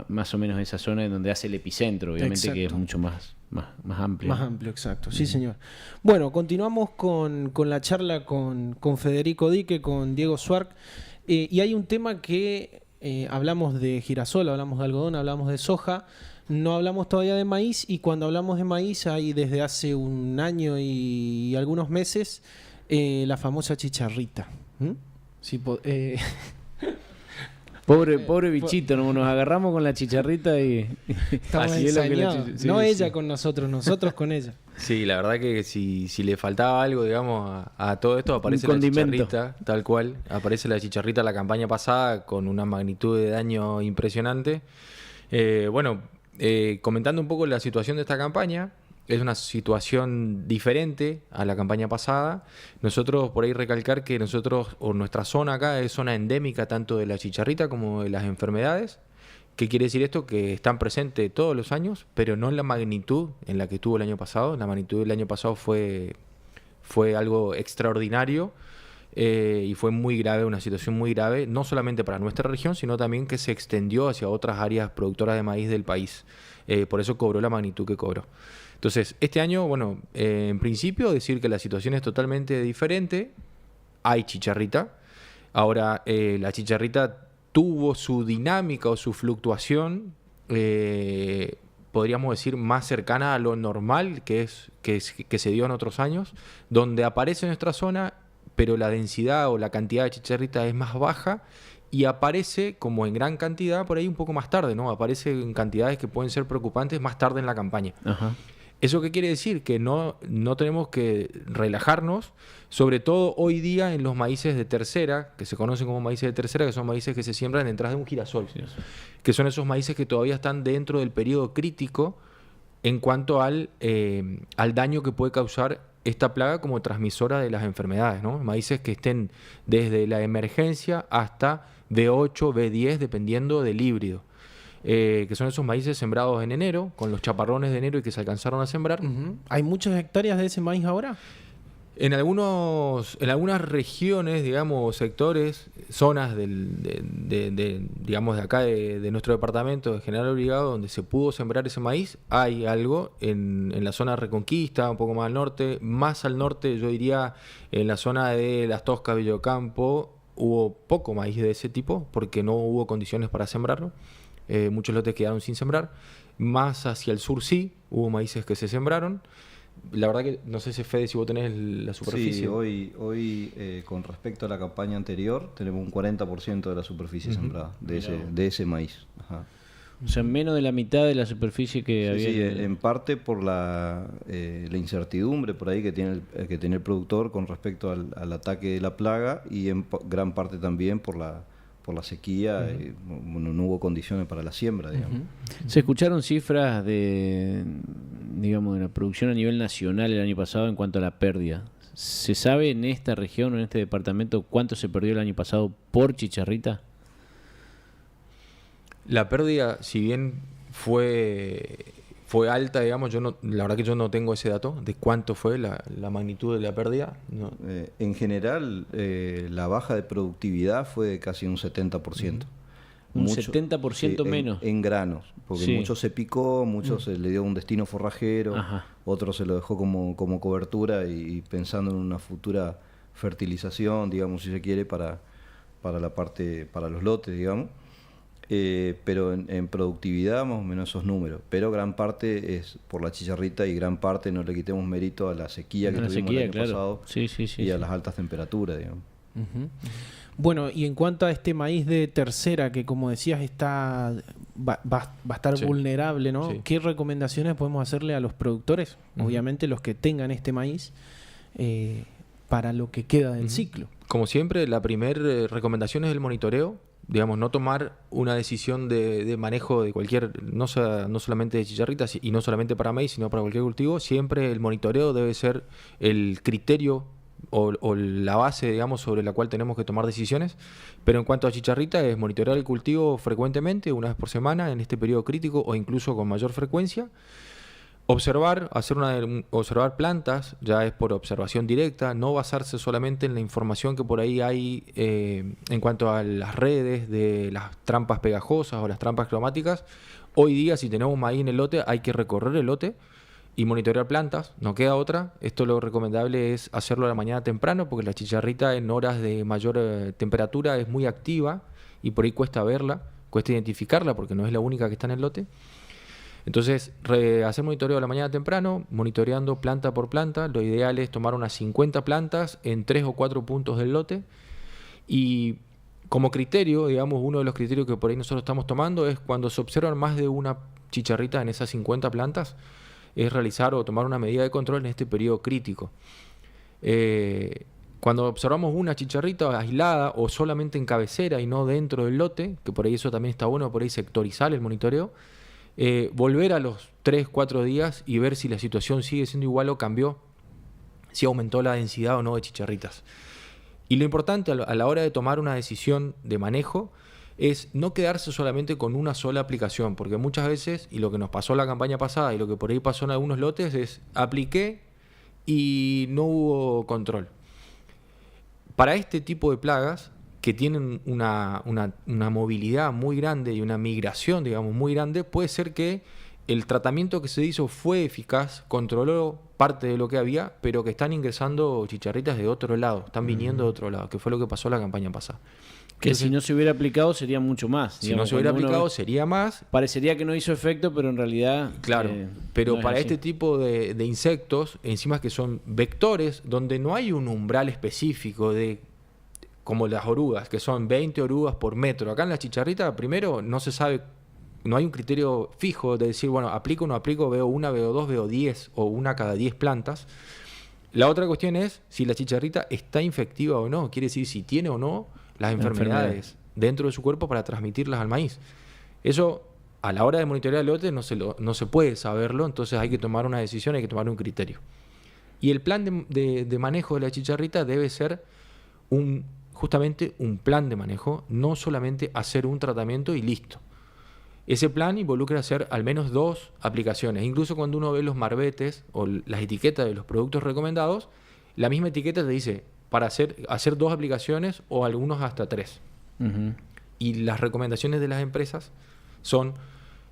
Más o menos esa zona en donde hace el epicentro, obviamente. Exacto. Que es mucho más amplio. Más amplio, exacto. Sí, señor. Bueno, continuamos con la charla con Federico Dique, con Diego Suark. Y hay un tema que hablamos de girasol, hablamos de algodón, hablamos de soja. No hablamos todavía de maíz, y cuando hablamos de maíz hay desde hace un año y algunos meses la famosa chicharrita. Sí, Pobre bichito, nos agarramos con la chicharrita y así es lo que no ella con nosotros con ella. Sí, la verdad que si le faltaba algo, digamos, a todo esto, aparece la chicharrita, tal cual. Aparece la chicharrita la campaña pasada con una magnitud de daño impresionante. Comentando un poco la situación de esta campaña, es una situación diferente a la campaña pasada. Nosotros, por ahí recalcar que nuestra zona acá es zona endémica tanto de la chicharrita como de las enfermedades. ¿Qué quiere decir esto? Que están presentes todos los años, pero no en la magnitud en la que estuvo el año pasado. La magnitud del año pasado fue algo extraordinario y fue muy grave, una situación muy grave, no solamente para nuestra región, sino también que se extendió hacia otras áreas productoras de maíz del país. Por eso cobró la magnitud que cobró. Entonces, este año, en principio decir que la situación es totalmente diferente. Hay chicharrita. Ahora, la chicharrita tuvo su dinámica o su fluctuación, podríamos decir, más cercana a lo normal que se dio en otros años, donde aparece en nuestra zona, pero la densidad o la cantidad de chicharrita es más baja y aparece como en gran cantidad por ahí un poco más tarde, ¿no? Aparece en cantidades que pueden ser preocupantes más tarde en la campaña. Ajá. ¿Eso qué quiere decir? Que no tenemos que relajarnos, sobre todo hoy día en los maíces de tercera, que se conocen como maíces de tercera, que son maíces que se siembran detrás de un girasol, sí, que son esos maíces que todavía están dentro del periodo crítico en cuanto al daño que puede causar esta plaga como transmisora de las enfermedades, ¿no? Maíces que estén desde la emergencia hasta B8, B10, dependiendo del híbrido. Que son esos maíces sembrados en enero, con los chaparrones de enero y que se alcanzaron a sembrar. ¿Hay muchas hectáreas de ese maíz ahora? En algunas regiones, digamos, sectores, zonas digamos, de acá de nuestro departamento de General Obligado, donde se pudo sembrar ese maíz, hay algo en la zona de Reconquista, un poco más al norte, yo diría en la zona de Las Toscas, Villocampo, hubo poco maíz de ese tipo, porque no hubo condiciones para sembrarlo. Muchos lotes quedaron sin sembrar. Más hacia el sur sí, hubo maíces que se sembraron. La verdad que no sé si, Fede, si vos tenés la superficie. Sí, hoy con respecto a la campaña anterior tenemos un 40% de la superficie sembrada de ese maíz. Ajá. O sea, menos de la mitad de la superficie que había. Sí, en parte por la incertidumbre por ahí que tiene el productor con respecto al ataque de la plaga, y en gran parte también por la sequía. No hubo condiciones para la siembra, digamos. Se escucharon cifras de la producción a nivel nacional el año pasado en cuanto a la pérdida. ¿Se sabe en esta región o en este departamento cuánto se perdió el año pasado por chicharrita? La pérdida, si bien fue alta, digamos, la verdad que yo no tengo ese dato de cuánto fue la magnitud de la pérdida. No. En general, la baja de productividad fue de casi un 70%. Un 70% menos. En granos, porque mucho se picó, mucho se le dio un destino forrajero, otro se lo dejó como cobertura y pensando en una futura fertilización, digamos, si se quiere, para los lotes, digamos. Pero en productividad más o menos esos números, pero gran parte es por la chicharrita y gran parte, no le quitemos mérito a la sequía que tuvimos el año pasado y a las altas temperaturas, digamos. Bueno, y en cuanto a este maíz de tercera, que como decías va a estar vulnerable, ¿no? Sí. ¿Qué recomendaciones podemos hacerle a los productores? Obviamente los que tengan este maíz para lo que queda del ciclo. Como siempre, la primera recomendación es el monitoreo. Digamos, no tomar una decisión de manejo de cualquier, no solamente de chicharritas y no solamente para maíz, sino para cualquier cultivo. Siempre el monitoreo debe ser el criterio o la base, digamos, sobre la cual tenemos que tomar decisiones. Pero en cuanto a chicharrita, es monitorear el cultivo frecuentemente, una vez por semana, en este periodo crítico o incluso con mayor frecuencia. Observar, observar plantas, ya es por observación directa, no basarse solamente en la información que por ahí hay en cuanto a las redes de las trampas pegajosas o las trampas cromáticas. Hoy día, si tenemos maíz en el lote, hay que recorrer el lote y monitorear plantas, no queda otra. Esto lo recomendable es hacerlo a la mañana temprano, porque la chicharrita en horas de mayor temperatura es muy activa y por ahí cuesta verla, cuesta identificarla porque no es la única que está en el lote. Entonces, hacer monitoreo a la mañana temprano, monitoreando planta por planta. Lo ideal es tomar unas 50 plantas en 3 o 4 puntos del lote. Y como criterio, digamos, uno de los criterios que por ahí nosotros estamos tomando es cuando se observan más de una chicharrita en esas 50 plantas, es realizar o tomar una medida de control en este periodo crítico. Cuando observamos una chicharrita aislada o solamente en cabecera y no dentro del lote, que por ahí eso también está bueno, por ahí sectorizar el monitoreo, volver a los 3-4 días y ver si la situación sigue siendo igual o cambió, si aumentó la densidad o no de chicharritas. Y lo importante a la hora de tomar una decisión de manejo es no quedarse solamente con una sola aplicación, porque muchas veces, y lo que nos pasó la campaña pasada y lo que por ahí pasó en algunos lotes, es apliqué y no hubo control. Para este tipo de plagas, que tienen una movilidad muy grande y una migración, digamos, muy grande, puede ser que el tratamiento que se hizo fue eficaz, controló parte de lo que había, pero que están ingresando chicharritas de otro lado, están viniendo de otro lado, que fue lo que pasó la campaña pasada. Que Entonces, si no se hubiera aplicado sería mucho más. Si no se hubiera aplicado sería más. Parecería que no hizo efecto, pero en realidad... Claro, pero no es para así. este tipo de insectos, encima que son vectores, donde no hay un umbral específico de... como las orugas, que son 20 orugas por metro. Acá en la chicharrita, primero, no se sabe, no hay un criterio fijo de decir, bueno, aplico o no aplico, veo una, veo dos, veo 10 o una cada 10 plantas. La otra cuestión es si la chicharrita está infectiva o no, quiere decir si tiene o no las enfermedades dentro de su cuerpo para transmitirlas al maíz. Eso, a la hora de monitorear el lote, no se puede saberlo, entonces hay que tomar una decisión, hay que tomar un criterio. Y el plan de manejo de la chicharrita debe ser justamente un plan de manejo, no solamente hacer un tratamiento y listo. Ese plan involucra hacer al menos 2 aplicaciones. Incluso cuando uno ve los marbetes o las etiquetas de los productos recomendados, la misma etiqueta te dice para hacer 2 aplicaciones o algunos hasta 3. Uh-huh. Y las recomendaciones de las empresas son,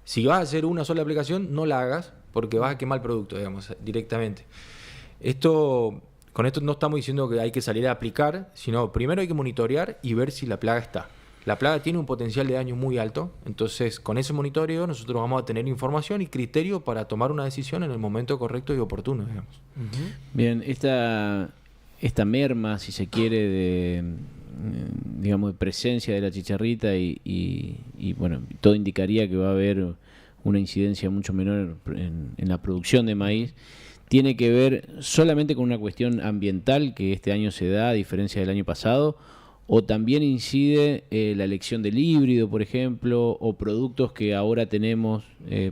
si vas a hacer una sola aplicación, no la hagas porque vas a quemar el producto, digamos, directamente. Con esto no estamos diciendo que hay que salir a aplicar, sino primero hay que monitorear y ver si la plaga está. La plaga tiene un potencial de daño muy alto, entonces con ese monitoreo nosotros vamos a tener información y criterio para tomar una decisión en el momento correcto y oportuno, digamos. Ujú. Bien, esta merma, si se quiere, de presencia de la chicharrita y bueno, todo indicaría que va a haber una incidencia mucho menor en la producción de maíz. ¿Tiene que ver solamente con una cuestión ambiental que este año se da a diferencia del año pasado? ¿O también incide la elección del híbrido, por ejemplo, o productos que ahora tenemos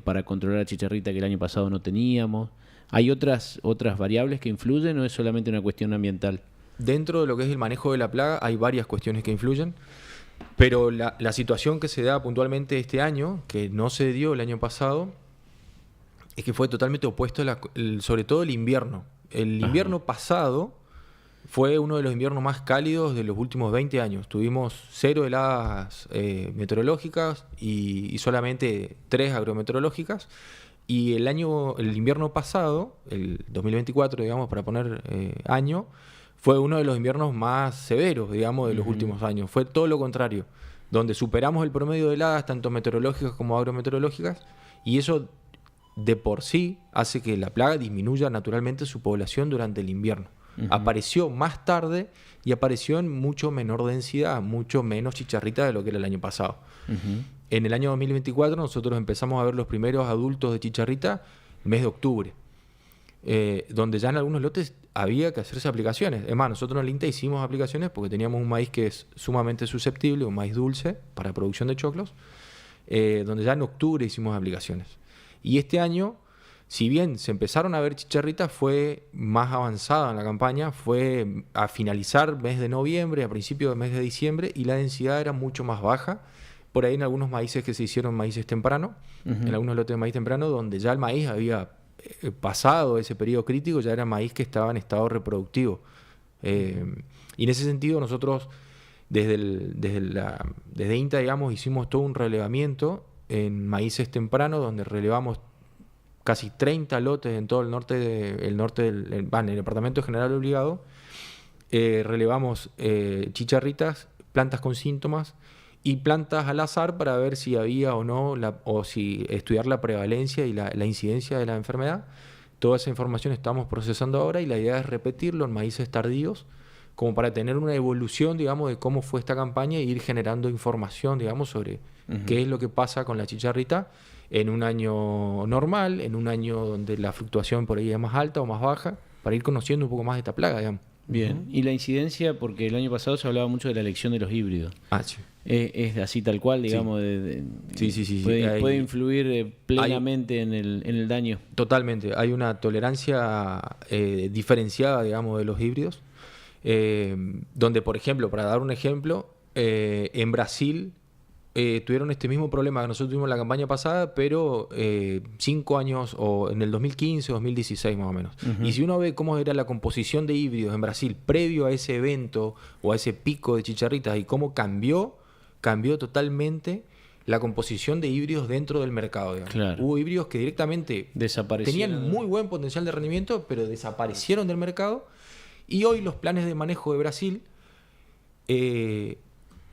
para controlar la chicharrita que el año pasado no teníamos? ¿Hay otras variables que influyen o es solamente una cuestión ambiental? Dentro de lo que es el manejo de la plaga hay varias cuestiones que influyen, pero la situación que se da puntualmente este año, que no se dio el año pasado, es que fue totalmente opuesto, sobre todo el invierno. El invierno pasado fue uno de los inviernos más cálidos de los últimos 20 años. Tuvimos 0 heladas meteorológicas y solamente 3 agrometeorológicas. Y el invierno pasado, el 2024, digamos, para poner año, fue uno de los inviernos más severos, digamos, de los últimos años. Fue todo lo contrario, donde superamos el promedio de heladas, tanto meteorológicas como agrometeorológicas, y eso de por sí hace que la plaga disminuya naturalmente su población durante el invierno. Apareció más tarde y apareció en mucho menor densidad, mucho menos chicharrita de lo que era el año pasado. En el año 2024 nosotros empezamos a ver los primeros adultos de chicharrita el mes de octubre, donde ya en algunos lotes había que hacerse aplicaciones. Es más, nosotros en el INTA hicimos aplicaciones porque teníamos un maíz que es sumamente susceptible, un maíz dulce para producción de choclos, donde ya en octubre hicimos aplicaciones. Y este año si bien se empezaron a ver chicharritas, fue más avanzada en la campaña, fue a finalizar mes de noviembre, a principios del mes de diciembre, y la densidad era mucho más baja. Por ahí en algunos maíces que se hicieron maíces temprano, en algunos lotes de maíz temprano, donde ya el maíz había pasado ese periodo crítico, ya era maíz que estaba en estado reproductivo. Y en ese sentido nosotros desde INTA, digamos, hicimos todo un relevamiento en maíces tempranos, donde relevamos casi 30 lotes en todo el norte en el departamento General Obligado. Relevamos chicharritas, plantas con síntomas y plantas al azar para ver si había o no, o si estudiar la prevalencia y la incidencia de la enfermedad. Toda esa información estamos procesando ahora y la idea es repetirlo en maíces tardíos, como para tener una evolución, digamos, de cómo fue esta campaña e ir generando información, digamos, sobre qué es lo que pasa con la chicharrita en un año normal, en un año donde la fluctuación por ahí es más alta o más baja, para ir conociendo un poco más de esta plaga, digamos. Bien. Y la incidencia, porque el año pasado se hablaba mucho de la elección de los híbridos. Sí. Es así tal cual, digamos. Sí. Puede influir plenamente en el daño. Totalmente. Hay una tolerancia diferenciada, digamos, de los híbridos. Donde, por ejemplo, para dar un ejemplo, en Brasil tuvieron este mismo problema que nosotros tuvimos en la campaña pasada, pero 5 años, o en el 2015, 2016 más o menos. Y si uno ve cómo era la composición de híbridos en Brasil previo a ese evento o a ese pico de chicharritas y cómo cambió totalmente la composición de híbridos dentro del mercado, digamos. Claro. Hubo híbridos que directamente tenían muy buen potencial de rendimiento, pero desaparecieron del mercado. Y hoy los planes de manejo de Brasil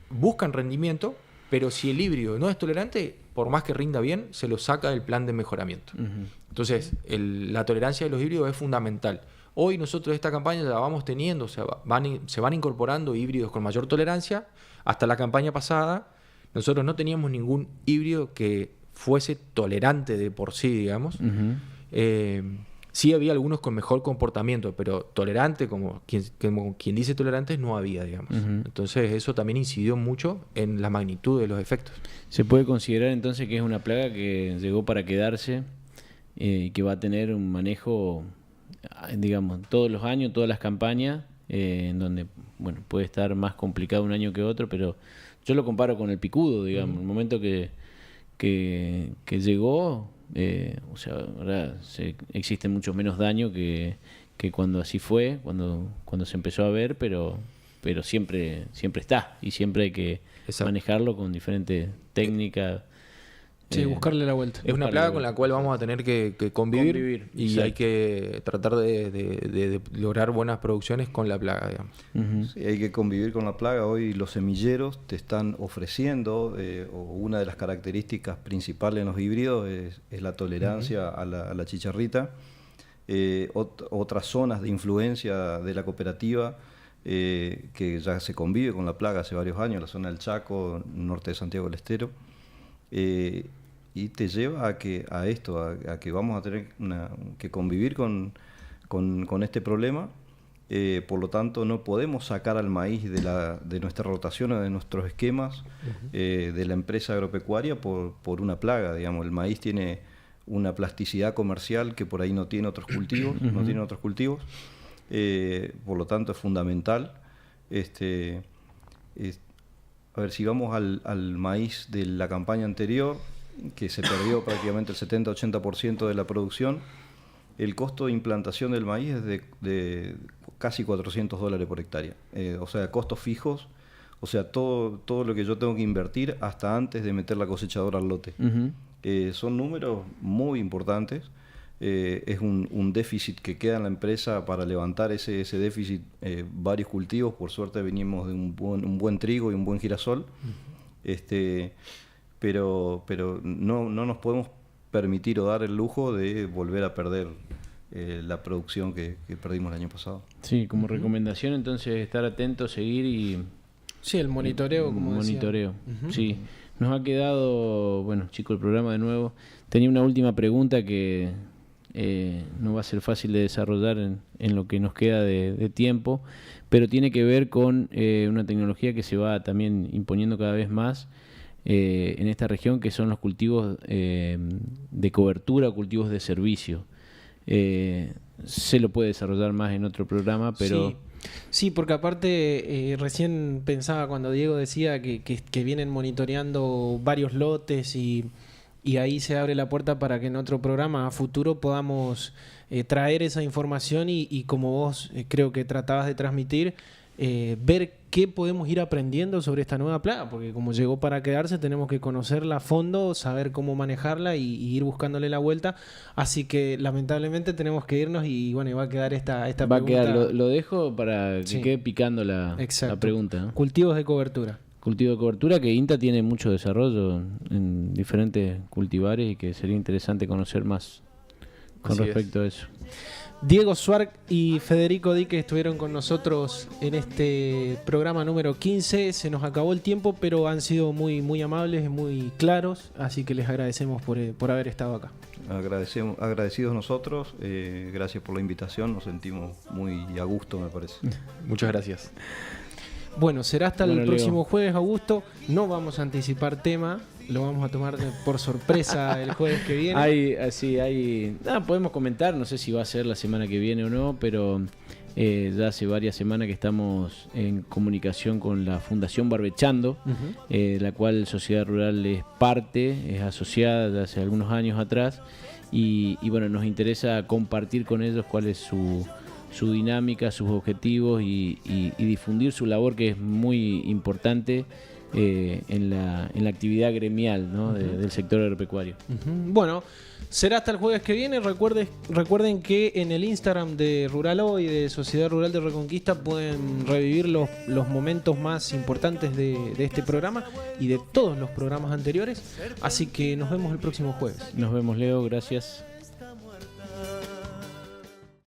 buscan rendimiento, pero si el híbrido no es tolerante, por más que rinda bien, se lo saca del plan de mejoramiento. Entonces, la tolerancia de los híbridos es fundamental. Hoy nosotros esta campaña la vamos teniendo, o sea, se van incorporando híbridos con mayor tolerancia. Hasta la campaña pasada, nosotros no teníamos ningún híbrido que fuese tolerante de por sí, digamos. Sí había algunos con mejor comportamiento, pero tolerante, como quien dice tolerantes, no había, digamos. Entonces eso también incidió mucho en la magnitud de los efectos. Se puede considerar entonces que es una plaga que llegó para quedarse y que va a tener un manejo, digamos, todos los años, todas las campañas, en donde, bueno, puede estar más complicado un año que otro, pero yo lo comparo con el picudo, digamos. El momento que llegó... o sea, ahora existe mucho menos daño que cuando así fue, cuando se empezó a ver, pero siempre está y siempre hay que manejarlo con diferentes técnicas. Sí, buscarle la vuelta. Es una plaga con la cual vamos a tener que convivir y exacto. hay que tratar de lograr buenas producciones con la plaga, digamos. Sí, hay que convivir con la plaga. Hoy los semilleros te están ofreciendo, o una de las características principales en los híbridos es la tolerancia a la chicharrita. Otras zonas de influencia de la cooperativa que ya se convive con la plaga hace varios años, la zona del Chaco, norte de Santiago del Estero. Y te lleva a que vamos a tener que convivir con este problema. Por lo tanto, no podemos sacar al maíz de nuestra rotación o de nuestros esquemas de la empresa agropecuaria por una plaga. Digamos, el maíz tiene una plasticidad comercial que por ahí no tiene otros cultivos, por lo tanto es fundamental. A ver, si vamos al maíz de la campaña anterior, que se perdió prácticamente el 70-80% de la producción, el costo de implantación del maíz es de casi $400 por hectárea. O sea, costos fijos, o sea, todo lo que yo tengo que invertir hasta antes de meter la cosechadora al lote. Son números muy importantes. Es un déficit que queda en la empresa para levantar ese déficit, varios cultivos. Por suerte venimos de un buen trigo y un buen girasol, pero no nos podemos permitir o dar el lujo de volver a perder la producción que perdimos el año pasado. Sí, como recomendación entonces estar atento, seguir y... Sí, el monitoreo, como monitoreo. Sí, nos ha quedado, bueno, chicos, el programa de nuevo. Tenía una última pregunta que no va a ser fácil de desarrollar en lo que nos queda de tiempo, pero tiene que ver con una tecnología que se va también imponiendo cada vez más en esta región, que son los cultivos de cobertura o cultivos de servicio. Se lo puede desarrollar más en otro programa, pero... Sí, porque aparte recién pensaba cuando Diego decía que vienen monitoreando varios lotes y ahí se abre la puerta para que en otro programa a futuro podamos traer esa información y como vos creo que tratabas de transmitir, ver qué podemos ir aprendiendo sobre esta nueva plaga, porque como llegó para quedarse tenemos que conocerla a fondo, saber cómo manejarla y ir buscándole la vuelta, así que lamentablemente tenemos que irnos y bueno, va a quedar esta va pregunta. A quedar, lo dejo para que quede picando la pregunta, ¿no? Cultivos de cobertura. Cultivo de cobertura, que INTA tiene mucho desarrollo en diferentes cultivares y que sería interesante conocer más con respecto a eso. Diego Suark y Federico Dique estuvieron con nosotros en este programa número 15. Se nos acabó el tiempo, pero han sido muy, muy amables y muy claros, así que les agradecemos por haber estado acá. Agradecidos nosotros, gracias por la invitación, nos sentimos muy a gusto, me parece. Muchas gracias. Bueno, será hasta el próximo Leo. jueves, Augusto. No vamos a anticipar tema, lo vamos a tomar por sorpresa el jueves que viene. Podemos comentar, no sé si va a ser la semana que viene o no, pero ya hace varias semanas que estamos en comunicación con la Fundación Barbechando, la cual Sociedad Rural es parte, es asociada desde hace algunos años atrás, y bueno, nos interesa compartir con ellos cuál es su dinámica, sus objetivos y difundir su labor, que es muy importante en la actividad gremial, ¿no? del sector agropecuario. Bueno, será hasta el jueves que viene. Recuerden que en el Instagram de Rural Hoy, de Sociedad Rural de Reconquista, pueden revivir los momentos más importantes de este programa y de todos los programas anteriores. Así que nos vemos el próximo jueves. Nos vemos, Leo, gracias.